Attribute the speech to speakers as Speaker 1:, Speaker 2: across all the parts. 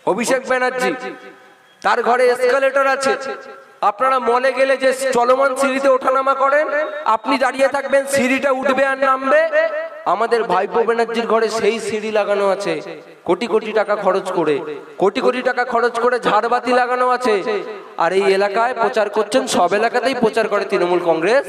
Speaker 1: অভিষেক ব্যানার্জি, তার ঘরে এসকালেটর আছে। আপনারা মলে গেলে যে চলমান সিঁড়িতে ওঠানামা করেন, আপনি দাঁড়িয়ে থাকবেন, সিঁড়িটা উঠবে আর নামবে। আমাদের ভাইপো ব্যানার্জির ঘরে সেই সিঁড়ি লাগানো আছে, কোটি কোটি টাকা খরচ করে, কোটি কোটি টাকা খরচ করে ঝাড়বাতি লাগানো আছে। আর এই এলাকায় প্রচার করছেন, সব এলাকাতেই প্রচার করে তৃণমূল কংগ্রেস,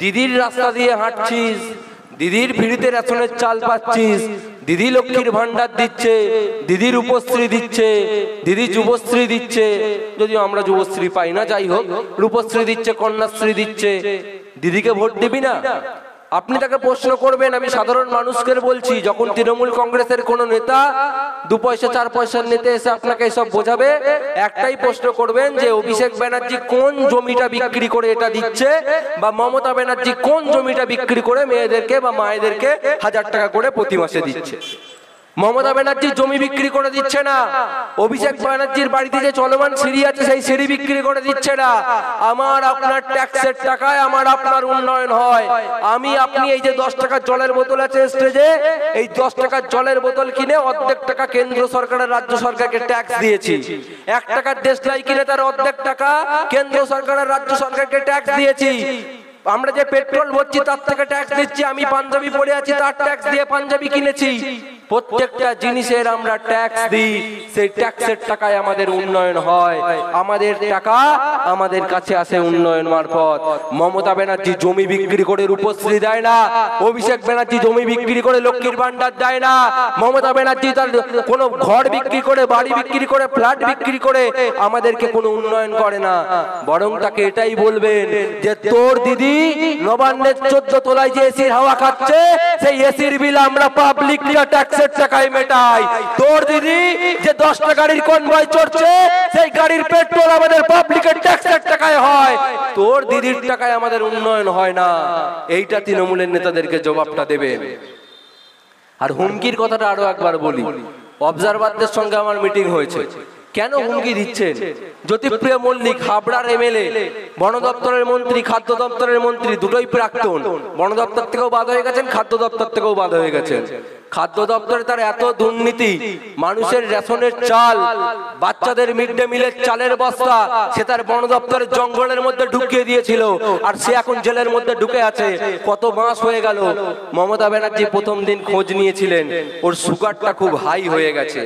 Speaker 1: দিদির রাস্তা দিয়ে হাঁটছিস, দিদির ফ্রিতে রেশনের চাল পাচ্ছিস, দিদি লক্ষ্মীর ভান্ডার দিচ্ছে, দিদির উপশ্রী দিচ্ছে, দিদি যুবশ্রী দিচ্ছে, যদিও আমরা যুবশ্রী পাই না, যাই হোক, রূপশ্রী দিচ্ছে, কন্যাশ্রী দিচ্ছে। দিদিকে ভোট দিবি না? আপনি তাকে প্রশ্ন করবেন। আমি সাধারণ মানুষকে বলছি, যখন তৃণমূল কংগ্রেসের কোন নেতা 2 পয়সা 4 পয়সার নেতা এসে আপনাকে এসব বোঝাবে, একটাই প্রশ্ন করবেন যে অভিষেক ব্যানার্জি কোন জমিটা বিক্রি করে এটা দিচ্ছে, বা মমতা ব্যানার্জি কোন জমিটা বিক্রি করে মেয়েদেরকে বা মায়েদেরকে 1000 টাকা করে প্রতি মাসে দিচ্ছে। মমতা ব্যানার্জি জমি বিক্রি করে দিচ্ছে না, অভিষেক ব্যানার্জির বাড়িতে যে চলমান সিঁড়ি আছে সেই সিঁড়ি বিক্রি করে দিচ্ছে না। আমার আপনার ট্যাক্সের টাকায় আমার আপনার উন্নয়ন হয়। আমি আপনি এই যে 10 টাকার জলের বোতল আছে স্টেজে, এই 10 টাকার জলের বোতল কিনে অর্ধেক টাকা কেন্দ্র সরকারের রাজ্য সরকারকে ট্যাক্স দিয়েছি। 1 টাকার দেশলাই কিনে তার অর্ধেক টাকা কেন্দ্র সরকারের রাজ্য সরকারকে ট্যাক্স দিয়েছি। আমরা যে পেট্রোল ভরছি তার থেকে ট্যাক্স দিচ্ছি। আমি পাঞ্জাবি পরে আছি, তার ট্যাক্স দিয়ে পাঞ্জাবি কিনেছি। প্রত্যেকটা জিনিসের আমরা ট্যাক্স দিই, সেই ট্যাক্সের টাকায় আমাদের উন্নয়ন হয়। আমাদের টাকা আমাদের কাছে আসে উন্নয়ন মারফত। মমতা ব্যানার্জি জমি বিক্রি করে রূপশ্রী দেয় না, অভিষেক ব্যানার্জি জমি বিক্রি করে লক্ষ্মীর ভান্ডার দেয় না, মমতা ব্যানার্জি তার কোনো ঘর বিক্রি করে, বাড়ি বিক্রি করে, ফ্ল্যাট বিক্রি করে আমাদেরকে কোনো উন্নয়ন করে না। বরং তাকে এটাই বলবেন যে তোর দিদি নবান্নের 14 তলায় যে এসির হাওয়া খাচ্ছে, সেই এসির বিল আমরা পাবলিক ট্যাক্সের টাকায় মেটাই। তোর দিদি যে 10টা গাড়ির কনভয় চড়ছে, সেই গাড়ির পেট্রোল আমাদের পাবলিকের ট্যাক্সের টাকায় হয়। তোর দিদির টাকায় আমাদের উন্নয়ন হয় না। এইটা তৃণমূলের নেতাদেরকে জবাবটা দেবে। আর হুমকির কথাটা আরো একবার বলি, অবজারভারদের সঙ্গে আমার মিটিং হয়েছে। কেন হুমকি দিচ্ছেন? জ্যোতিপ্রিয় মল্লিক হাবড়ার এমএলএ, বন দপ্তরের মন্ত্রী, খাদ্য দপ্তরের মন্ত্রী, দুটোই প্রাক্তন। বন দপ্তর থেকেও বাদ হয়ে গেছেন, খাদ্য দপ্তর থেকেও বাদ হয়ে গেছেন। খাদ্য দপ্তরে তার এত দুর্নীতি, মানুষের রেশনের চাল, বাচ্চাদের মিড ডে মিলের চালের বস্তা সে তার বন দপ্তরের জঙ্গলের মধ্যে ঢুকিয়ে দিয়েছিল, আর সে এখন জেলের মধ্যে ঢুকে আছে। কত মাস হয়ে গেল। মমতা ব্যানার্জি প্রথম দিন খোঁজ নিয়েছিলেন, ওর সুগারটা খুব হাই হয়ে গেছে,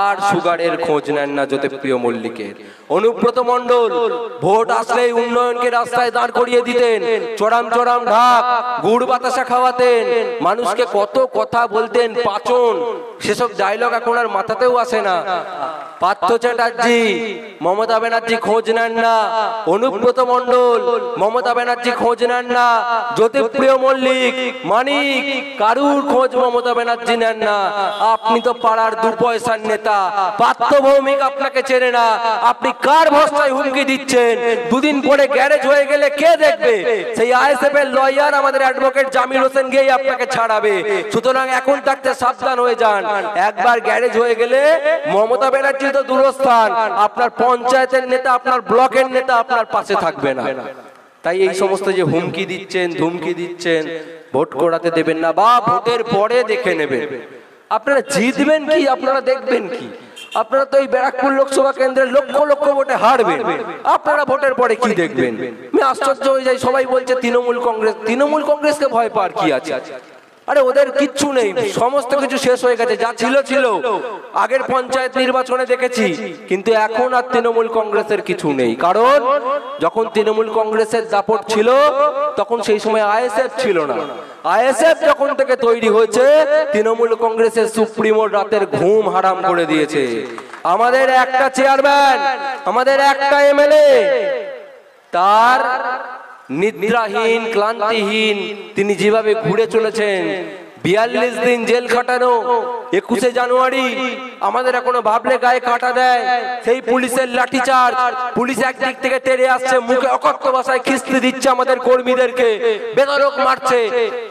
Speaker 1: আর সুগারের খোঁজ নেন না জ্যোতিপ্রিয় মল্লিকের। অনুব্রত মণ্ডল ভোট আসলেই উন্নয়নকে রাস্তায় দাঁড় করিয়ে দিতেন, চড়াম চড়াম ঢাক, গুড় বাতাসা খাওয়াতেন, মানুষকে কত কথা বলতেন, পাচন, সেসব ডায়লগ এখন আর মাথাতেও আসে না। পার্থ চ্যাটার্জি, মমতা ব্যানার্জি খোঁজ নেন না। অনুব্রত মণ্ডল, মমতা ব্যানার্জি খোঁজ নেন না। জ্যোতিপ্রিয় মল্লিক, মানিক, কারুর খোঁজ মমতা ব্যানার্জি নেন না। আপনি তো পাড়ার 2 পয়সার নেতা। পার্থ ভৌমিক আপনাকে চেনে না। আপনি কার ভরসায় হুমকি দিচ্ছেন? দুদিন পরে গ্যারেজ হয়ে গেলে কে দেখবে? সেই আইএসএফ এর লয়ার আমাদের অ্যাডভোকেট জামিল হোসেন গিয়ে আপনাকে ছাড়াবে। সুতরাং এখন থাকতে সাবধান হয়ে যান। একবার গ্যারেজ হয়ে গেলে মমতা ব্যানার্জি তো দূরস্থান, আপনার পঞ্চায়েতের নেতা, আপনার ব্লকের নেতা আপনার পাশে থাকবে না। তাই এই সমস্ত যে হুমকি দিচ্ছেন, ধুমকি দিচ্ছেন, ভোট করাতে দেবেন না, বা ভোটের পরে দেখে নেবেন। আপনারা জিতবেন কি, আপনারা দেখবেন কি? আপনারা তো এই ব্যারাকপুর লোকসভা কেন্দ্রের লক্ষ লক্ষ ভোটে হারবেন, আপনারা ভোটের পরে কি দেখবেন? আমি আশ্চর্য হয়ে যাই। সবাই বলছে তৃণমূল কংগ্রেস, তৃণমূল কংগ্রেসকে ভয় পাওয়ার কি আছে? আরে ওদের কিচ্ছু নেই, সমস্ত কিছু শেষ হয়ে গেছে। যা ছিল ছিল, আগের পঞ্চায়েত নির্বাচনে দেখেছি। কিন্তু এখন আর তৃণমূল কংগ্রেসের কিছু নেই। কারণ যখন তৃণমূল কংগ্রেসের দাপট ছিল, তখন সেই সময় আইএসএফ ছিল না। আইএসএফ যখন থেকে তৈরি হয়েছে, তৃণমূল কংগ্রেসের সুপ্রিমোর রাতের ঘুম হারাম করে দিয়েছে। আমাদের একটা চেয়ারম্যান, আমাদের একটা এমএলএ, তার নিদ্রাহীন, ক্লান্তিহীন তিনি যেভাবে ঘুরে চলেছেন, 42 দিন জেল খাটানো, 21শে জানুয়ারি আমাদের এখনো ভাবলে গায়ে কাটা দেয়। সেই পুলিশের লাঠিচার্জ, পুলিশ একদিক থেকে তেড়ে আসছে, মুখে অকথ্য ভাষায় খিস্তি দিচ্ছে আমাদের কর্মীদেরকে, বেধড়ক মারছে।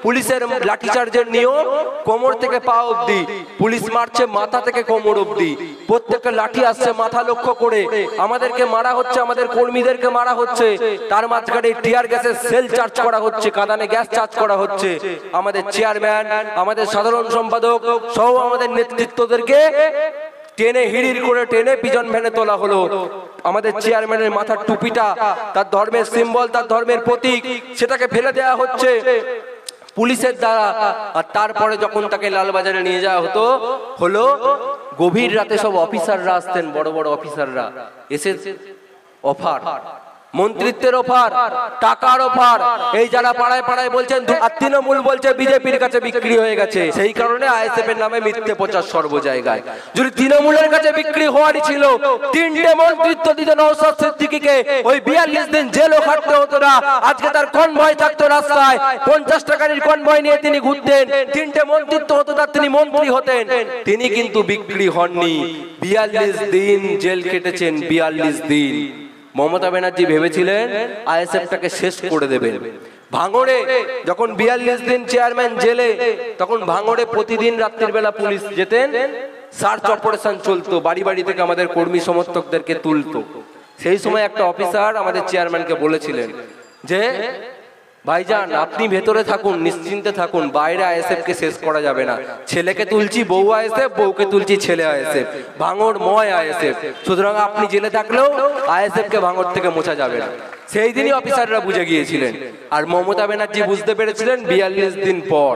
Speaker 1: পুলিশের লাঠিচার্জের নিয়ম কোমর থেকে পা অবধি, পুলিশ মারছে মাথা থেকে কোমর অবধি। প্রত্যেকটা লাঠি আসছে মাথা লক্ষ্য করে, আমাদেরকে মারা হচ্ছে, আমাদের কর্মীদেরকে মারা হচ্ছে। তার মাঝখানে টিয়ার গ্যাসের সেল চার্জ করা হচ্ছে, কাঁদানে গ্যাস চার্জ করা হচ্ছে। আমাদের চেয়ারম্যান, আমাদের সাধারণ সম্পাদক সহ আমাদের নেতৃত্বদেরকে টেনে হিড়ির করে টেনে পিজন ভ্যানে তোলা হলো। আমাদের চেয়ারম্যানের মাথার টুপিটা তার ধর্মের সিম্বল, তার ধর্মের প্রতীক, সেটাকে ফেলে দেওয়া হচ্ছে পুলিশের দ্বারা। আর তারপরে যখন তাকে লালবাজারে নিয়ে যাওয়া হলো গভীর রাতে সব অফিসাররা আসতেন, বড় বড় অফিসাররা এসে অফার, মন্ত্রিত্বের অফার, টাকার অফার, এই যারা পাড়ায় পাড়ায় বলছেন, আর তৃণমূল বলছে বিজেপির কাছে বিক্রি হয়ে গেছে। সেই কারণে আইএসএফ এর নামে মিথ্যে প্রচার সর্ব জায়গায়। যদি তৃণমূলের কাছে বিক্রি হওয়ারই ছিল, 3টে মন্ত্রিত্ব দিত নওশাদ সিদ্দিকীকে, ওই 42 দিন জেলও খাটতে হতো না। আজকে তার কনভয় থাকতো রাস্তায়, 50 টাকার কনভয় নিয়ে তিনি ঘুরতেন, 3টে মন্ত্রিত্ব হতো তার, তিনি মন্ত্রী হতেন। তিনি কিন্তু বিক্রি হননি, 42 দিন জেল কেটেছেন, 42 দিন। মমতা ব্যানার্জি ভেবেছিলেন আইএসএফটাকে শেষ করে দেবেন। ভাঙড়ে যখন 42 দিন চেয়ারম্যান জেলে, তখন ভাঙড়ে প্রতিদিন রাত্রির বেলা পুলিশ যেতেন, সার্চ অপারেশন চলতো, বাড়ি বাড়ি থেকে আমাদের কর্মী সমর্থকদেরকে তুলতো। সেই সময় একটা অফিসার আমাদের চেয়ারম্যানকে বলেছিলেন যে ভাইজান আপনি ভেতরে থাকুন, নিশ্চিন্তে থাকুন, বাইরে আইএসএফ কে শেষ করা যাবে না। ছেলেকে তুলছি বউ আইএসএফ, বউকে তুলছি ছেলে আইএসএফ, ভাঙড় ময় আইএসএফ, সুতরাং আপনি জেলে থাকলেও আইএসএফ কে ভাঙড় থেকে মোছা যাবে না। সেই দিনই অফিসাররা বুঝে গিয়েছিলেন। আর মমতা ব্যানার্জি বুঝতে পেরেছিলেন 42 দিন পর,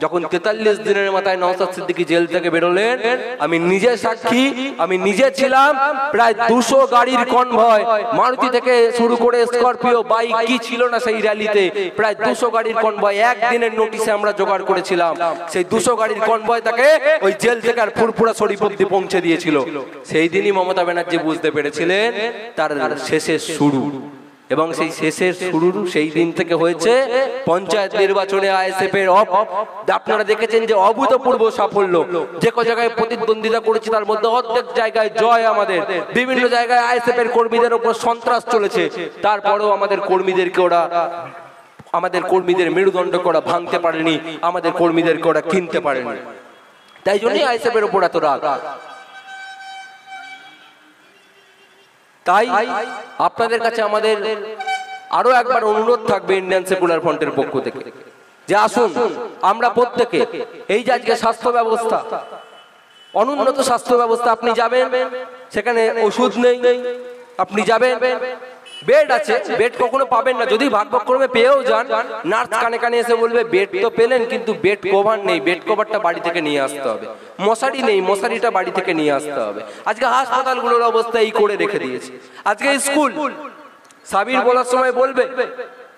Speaker 1: যখন 43 দিনের মাথায় নওশাদ সিদ্দিকী জেল থেকে বেরোলেন। আমি নিজে সাক্ষী, আমি নিজে ছিলাম। প্রায় 200 গাড়ির কনভয়, মারুতি থেকে শুরু করে স্করপিও, বাইক, কি ছিল না সেই র্যালিতে, প্রায় 200 গাড়ির কনভয় একদিনের নোটিশে আমরা জোগাড় করেছিলাম। সেই 200 গাড়ির কনভয় তাকে ওই জেল থেকে আর ফুরফুরা শরীফ অব্দি পৌঁছে দিয়েছিল। সেই দিনই মমতা ব্যানার্জি বুঝতে পেরেছিলেন তার শেষের শুরু। এবং সেই শেষের শুরু সেই দিন থেকে হয়েছে পঞ্চায়েত নির্বাচনে আইএসএফ এর। আপনারা দেখেছেন যে অভূতপূর্ব সাফল্য, যে কয় জায়গায় প্রতিদ্বন্দ্বিতা করেছি তার মধ্যে অর্ধেক জায়গায় জয় আমাদের। বিভিন্ন জায়গায় আইএসএফ এর কর্মীদের উপর সন্ত্রাস চলেছে, তারপরেও আমাদের কর্মীদেরকে ওরা, আমাদের কর্মীদের মেরুদণ্ড করা ভাঙতে পারেনি, আমাদের কর্মীদেরকে ওরা কিনতে পারেনি। তাই জন্যই আইএসএফ এর উপর এত রাগ। তাই আপনাদের কাছে আমাদের আরো একবার অনুরোধ থাকবে ইন্ডিয়ান সেকুলার ফ্রন্টের পক্ষ থেকে, যে আসুন আমরা প্রত্যেকে, এই যে আজকে স্বাস্থ্য ব্যবস্থা, অনুন্নত স্বাস্থ্য ব্যবস্থা, আপনি যাবেন সেখানে ওষুধ নেই, আপনি যাবেন বেড আছে, বেড কখনো পাবেন না। যদি ভাগ্যক্রমে পেয়েও যান, নার্স কানে কানে এসে বলবে বেড তো পেলেন কিন্তু বেড কভার নেই, বেড কভারটা বাড়ি থেকে নিয়ে আসতে হবে। মশারি নেই, মশারিটা বাড়ি থেকে নিয়ে আসতে হবে। আজকে হাসপাতালগুলোর অবস্থা এই করে রেখে দিয়েছে। আজকে স্কুল, সাবির বলার সময় বলবে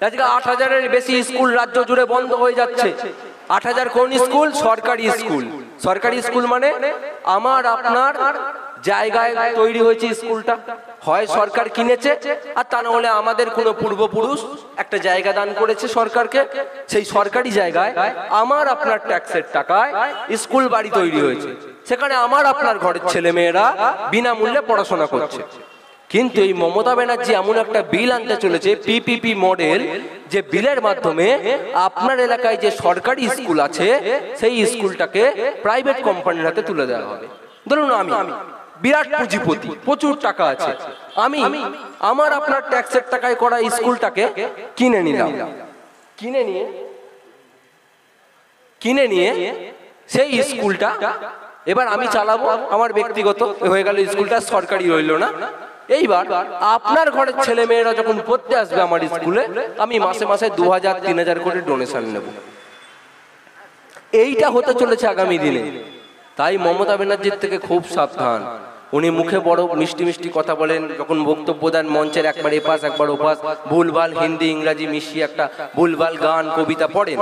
Speaker 1: আজকে 8000-এর বেশি স্কুল রাজ্য জুড়ে বন্ধ হয়ে যাচ্ছে। 8000 কোন স্কুল? সরকারি স্কুল। সরকারি স্কুল মানে আমার আপনার জায়গায় তৈরি হয়েছে স্কুলটা, হয় সরকার কিনেছে, আর তা না হলে আমাদের কোনো পূর্বপুরুষ একটা জায়গা দান করেছে সরকারকে, সেই সরকারি জায়গায় আমার আপনার ট্যাক্সের টাকায় স্কুল বাড়ি তৈরি হয়েছে। সেখানে আমার আপনার ঘরের ছেলে মেয়েরা বিনামূল্যে পড়াশোনা করছে। কিন্তু এই মমতা ব্যানার্জি এমন একটা বিল আনতে চলেছে, পিপিপি মডেল, যে বিলের মাধ্যমে আপনার এলাকায় যে সরকারি স্কুল আছে সেই স্কুলটাকে প্রাইভেট কোম্পানির হাতে তুলে দেওয়া হবে। ধরুন আমি বিরাট পুঁজিপতি, প্রচুর টাকা আছে, আমি আমার আপনার ট্যাক্সের টাকায় করা স্কুলটাকে কিনে নিলাম। কিনে নিয়ে সেই স্কুলটা এবার আমি চালাবো, আমার ব্যক্তিগত হয়ে গেল, স্কুলটা সরকারি রইল না। এইবার আপনার ঘরের ছেলে মেয়েরা যখন পড়তে আসবে আমার স্কুলে, আমি মাসে মাসে 2000-3000 করে ডোনেশন নেব। এইটা হতে চলেছে আগামী দিনে। তাই মমতা ব্যানার্জির থেকে খুব সাবধান। উনি মুখে বড় মিষ্টি মিষ্টি কথা বলেন, যখন বক্তব্য দেন মঞ্চের একবার এপাশ একবার ওপাশ, ভুলভাল হিন্দি ইংরাজি মিশিয়ে একটা ভুলভাল গান কবিতা পড়েন।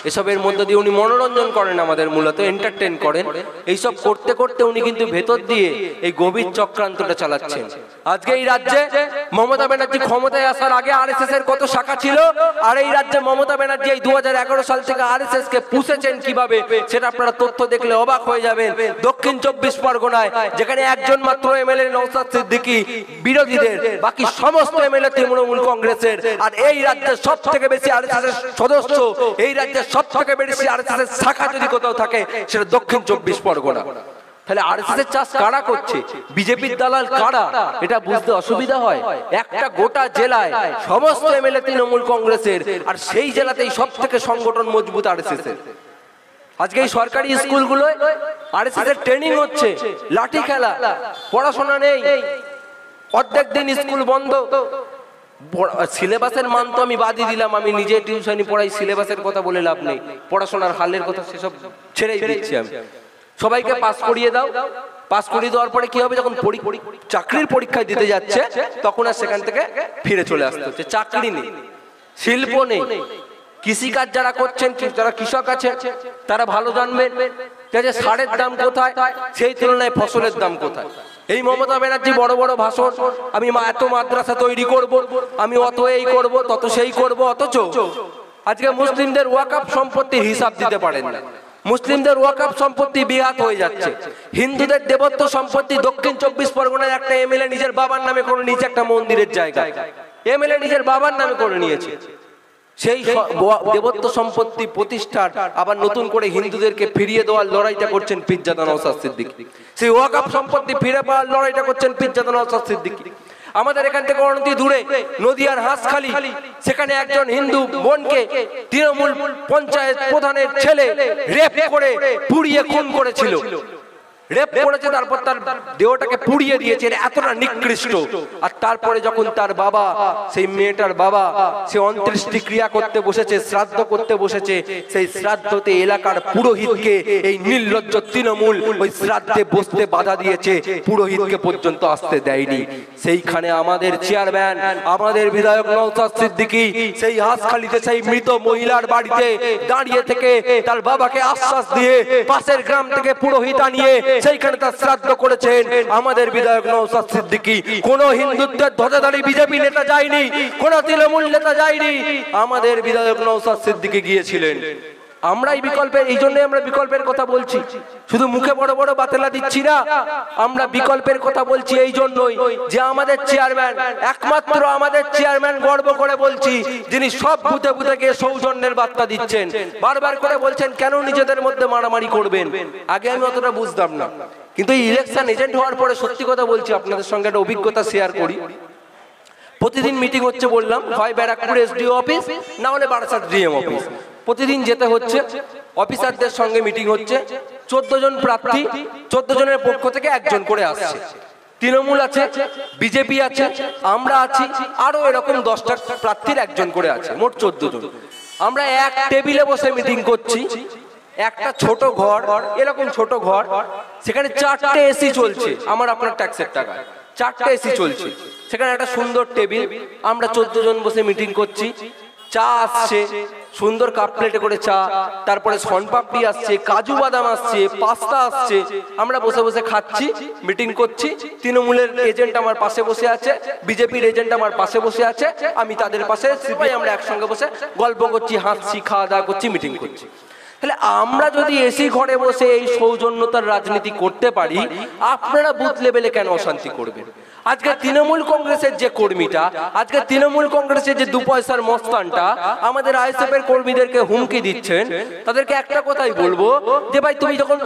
Speaker 1: এসবের মধ্যে দিয়ে উনি মনোরঞ্জন করেন, আমাদের মূলত এন্টারটেইন করেন। এইসব করতে করতে উনি কিন্তু ভেতর দিয়ে এই গভীর চক্রান্তটা চালাচ্ছেন। আজকে এই রাজ্যে মমতা ব্যানার্জি ক্ষমতায় আসার আগে আরএসএস এর কত শাখা ছিল, আর এই রাজ্যে মমতা ব্যানার্জি এই 2011 সাল থেকে আরএসএস কে পুষেছেন কিভাবে, সেটা আপনারা তথ্য দেখলে অবাক হয়ে যাবেন। দক্ষিণ 24 পরগনায় যেখানে একজন মাত্র এমএলএ নওশাদ সিদ্দিকী বিরোধীদের, বাকি সমস্ত এমএলএ তৃণমূল কংগ্রেসের। আর এই রাজ্যের সব থেকে বেশি আরএসএস এর সদস্য, এই রাজ্যের সব থেকে বেশি আরএসএস এর শাখা যদি কোথাও থাকে সেটা দক্ষিণ 24 পরগনা। তাহলে আরএসএস এর চাষ কারা করছে, বিজেপির দালাল কারা, এটা বুঝতে অসুবিধা হয়। একটা গোটা জেলায় সমস্ত এমএলএ তৃণমূল কংগ্রেসের, আর সেই জেলাতেই সব থেকে সংগঠন মজবুত আরএসএস এর। আজকে এই সরকারি স্কুলগুলোয় আরএসএস এর ট্রেনিং হচ্ছে, লাঠি খেলা, পড়াশোনা নেই, অর্ধেক দিন স্কুল বন্ধ। সিলেবাসের মান তো আমি বাদই দিলাম, আমি নিজে টিউশনি পড়াই, সিলেবাসের কথা বলে লাভ নেই, পড়াশোনার হালের কথা সেসব ছেড়েই দিচ্ছি আমি। সবাইকে পাস করিয়ে দাও, পাস করিয়ে দেওয়ার পরে কি হবে, যখন চাকরির পরীক্ষা দিতে যাচ্ছে তখন আর সেখান থেকে ফিরে চলে আসতে হচ্ছে। চাকরি নেই, শিল্প নেই, কৃষিকাজ যারা করছেন, যারা কৃষক আছে তারা ভালো জানবেন যে সারের দাম কোথায়, সেই তুলনায় ফসলের দাম কোথায়। এই মমতা ব্যানার্জি বড় বড় ভাষণ, আমি এত মাদ্রাসা তৈরি করব, আমি অত এই করব, তত সেই করব, অথচ আজকে মুসলিমদের ওয়াকফ সম্পত্তির হিসাব দিতে পারেন না। মুসলিমদের ওয়াকফ সম্পত্তি বিহাত হয়ে যাচ্ছে। হিন্দুদের দেবত্ব সম্পত্তি দক্ষিণ 24 পরগনার একটা এমএলএ নিজের বাবার নামে করে নিয়েছে, একটা মন্দিরের জায়গায় এমএলএ নিজের বাবার নামে করে নিয়েছে। সেই দেবত্ব সম্পত্তি প্রতিষ্ঠার আবার নতুন করে হিন্দুদেরকে ফিরিয়ে দেওয়ার লড়াইটা করছেন পীরজাদা নওশাদ সিদ্দিকী। সেই ওয়াকফ সম্পত্তি ফিরে পাওয়ার লড়াইটা করছেন পীরজাদা নওশাদ সিদ্দিকী। আমাদের এখান থেকে অনতি দূরে নদিয়ার হাঁসখালি, সেখানে একজন হিন্দু বোনকে তৃণমূল পঞ্চায়েত প্রধানের ছেলে রেপ করে পুড়িয়ে খুন করেছিল, রেপ করেছে, তারপর তার দেহটাকে পুড়িয়ে দিয়েছে, এতটা নিকৃষ্ট। আর তারপরে যখন তার বাবা, সেই মেয়েটার বাবা, সে অন্ত্যেষ্টি ক্রিয়া করতে বসেছে, শ্রাদ্ধ করতে বসেছে, সেই শ্রাদ্ধতে এলাকার পুরোহিতকে এই নির্লজ্জ তৃণমূল ওই শ্রাদ্ধে বসতে বাধা দিয়েছে, পুরোহিতকে পর্যন্ত আসতে দেয়নি। সেইখানে আমাদের চেয়ারম্যান, আমাদের বিধায়ক নওশাদ সিদ্দিকী সেই হাঁসখালিতে সেই মৃত মহিলার বাড়িতে দাঁড়িয়ে থেকে তার বাবাকে আশ্বাস দিয়ে পাশের গ্রাম থেকে পুরোহিত আনিয়ে সেইখানে তার শ্রাদ্ধ করেছেন আমাদের বিধায়ক নওশাদ সিদ্দিকী। কোন হিন্দুত্বের ধ্বজাধারী বিজেপি নেতা যায়নি, কোন তৃণমূল নেতা যায়নি, আমাদের বিধায়ক নওশাদ সিদ্দিকী গিয়েছিলেন। আমরাই বিকল্পের, এই জন্য আমরা বিকল্পের কথা বলছি, শুধু মুখে বড় বড় বাতেলা দিচ্ছি না, আমরা বিকল্পের কথা বলছি এই জন্যই যে আমাদের চেয়ারম্যান, একমাত্র আমাদের চেয়ারম্যান, গর্ব করে বলছি, যিনি সব বুথে বুথে গিয়ে সৌজন্যের বার্তা দিচ্ছেন, বারবার করে বলছেন কেন নিজেদের মধ্যে মারামারি করবেন। আগে আমি অতটা বুঝতাম না, কিন্তু এই ইলেকশন এজেন্ট হওয়ার পরে সত্যি কথা বলছি, আপনাদের সঙ্গে একটা অভিজ্ঞতা শেয়ার করি। প্রতিদিন মিটিং হচ্ছে, বললাম, হয় ব্যারাকপুর এসডিও অফিস, না হলে বারাসাত ডিএম অফিস, প্রতিদিন যেতে হচ্ছে, অফিসারদের সঙ্গে মিটিং হচ্ছে। 14 জন প্রার্থী, 14 জনের পক্ষ থেকে একজন করে আসছে, তৃণমূল আছে, বিজেপি আছে, আমরা আছি, আরো এরকম 10টা প্রার্থীর একজন করে আছে, মোট 14 জন। আমরা এক টেবিলে বসে মিটিং করছি, একটা ছোট ঘর, এরকম ছোট ঘর, সেখানে 4টে এসি চলছে, আমার আপনার ট্যাক্সের টাকায় 4টে এসি চলছে, সেখানে একটা সুন্দর টেবিল, আমরা 14 জন বসে মিটিং করছি। চা আসছে, সুন্দর কাপ প্লেটে করে চা, তারপরে শনপাপড়ি আসছে, কাজু বাদাম আসছে, পাস্তা আসছে, আমরা বসে বসে খাচ্ছি, মিটিং করছি। তৃণমূলের এজেন্ট আমার পাশে বসে আছে, বিজেপির এজেন্ট আমার পাশে বসে আছে, আমি তাদের পাশে, সবাই আমরা একসঙ্গে বসে গল্প করছি, হাসছি, খাওয়া দাওয়া করছি, মিটিং করছি। তাহলে আমরা যদি এসি ঘরে বসে এই সৌজন্যতার রাজনীতি করতে পারি, আপনারা বুথ লেভেলে কেন অশান্তি করবেন? আজকে তৃণমূল কংগ্রেসের যে কর্মীটা, আজকে তৃণমূল কংগ্রেসের যে 2 পয়সার মস্তানটা আমাদের আইএসএফ এর কর্মীদেরকে হুমকি দিচ্ছেন, তাদেরকে একটা কথাই বলবো যে ভাই, তুমি যখন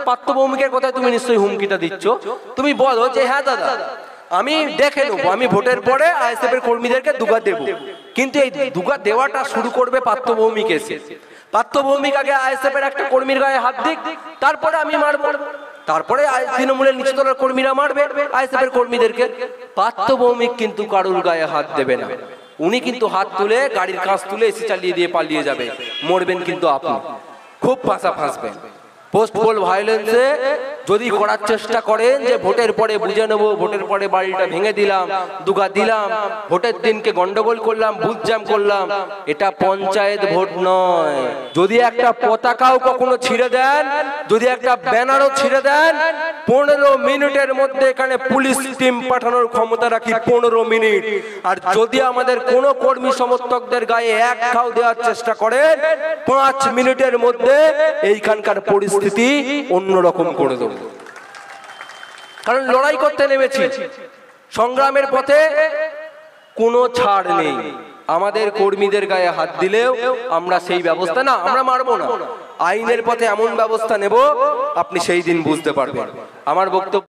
Speaker 1: পাত্র ভৌমিকের কথায় তুমি নিশ্চয়ই হুমকিটা দিচ্ছ, তুমি বলো যে হ্যাঁ দাদা, আমি দেখে নেবো, আমি ভোটের পরে আইএসএফ এর কর্মীদেরকে দুগা দেবো, কিন্তু এই দুগা দেওয়াটা শুরু করবে পাত্র ভৌমিক এসে। পাত্র ভৌমিক আগে আইএসএফ এর একটা কর্মীর গায়ে হাত দিক, তারপরে আমি মারবো, তারপরে তৃণমূলের নিচতলার কর্মীরা মারবে আইএসএফ এর কর্মীদেরকে। পাত্র ভৌমিক কিন্তু কারুর গায়ে হাত দেবে না, উনি কিন্তু হাত তুলে গাড়ির কাঁচ তুলে এসি চালিয়ে দিয়ে পালিয়ে যাবে, মরবেন কিন্তু আপনি, খুব ফাঁসা ফাঁসবেন। পোস্ট পোল ভায়োলেন্সে যদি করার চেষ্টা করেন যে ভোটের পরে বুঝে নেবো, ভোটের পরে বাড়িটা ভেঙে দিলাম, দুগা দিলাম, ভোটের দিনকে গন্ডগোল করলাম, বুথ জ্যাম করলাম, এটা পঞ্চায়েত ভোট নয়। যদি একটা পতাকাও কখনো ছিঁড়ে দেন, যদি একটা ব্যানারও ছিঁড়ে দেন, 15 মিনিটের মধ্যে এখানে পুলিশ টিম পাঠানোর ক্ষমতা রাখি, 15 মিনিট। আর যদি আমাদের কোনো কর্মী সমর্থকদের গায়ে এক ঘাও দেওয়ার চেষ্টা করেন, 5 মিনিটের মধ্যে এইখানকার পরিস্থিতি অন্যরকম করে দেব। কারণ লড়াই করতে নেমেছি, সংগ্রামের পথে কোনো ছাড় নেই। আমাদের কর্মীদের গায়ে হাত দিলেও আমরা সেই ব্যবস্থা, না আমরা মারবো না, আইনের পথে এমন ব্যবস্থা নেব, আপনি সেই দিন বুঝতে পারবেন। আমার বক্তব্য